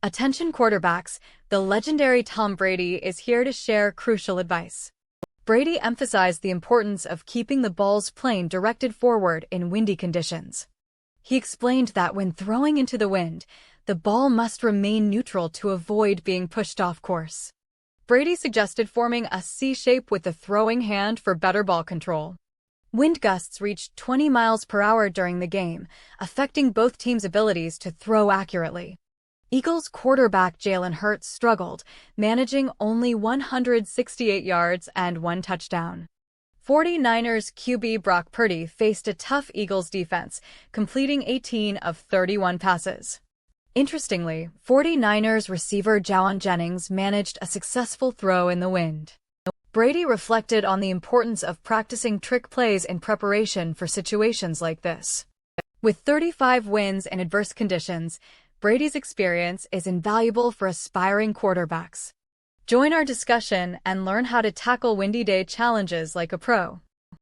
Attention quarterbacks, the legendary Tom Brady is here to share crucial advice. Brady emphasized the importance of keeping the ball's plane directed forward in windy conditions. He explained that when throwing into the wind, the ball must remain neutral to avoid being pushed off course. Brady suggested forming a C shape with the throwing hand for better ball control. Wind gusts reached 20 miles per hour during the game, affecting both teams' abilities to throw accurately. Eagles quarterback Jalen Hurts struggled, managing only 168 yards and one touchdown. 49ers QB Brock Purdy faced a tough Eagles defense, completing 18 of 31 passes. Interestingly, 49ers receiver Jawan Jennings managed a successful throw in the wind. Brady reflected on the importance of practicing trick plays in preparation for situations like this. With 35 wins in adverse conditions, Brady's experience is invaluable for aspiring quarterbacks. Join our discussion and learn how to tackle windy day challenges like a pro.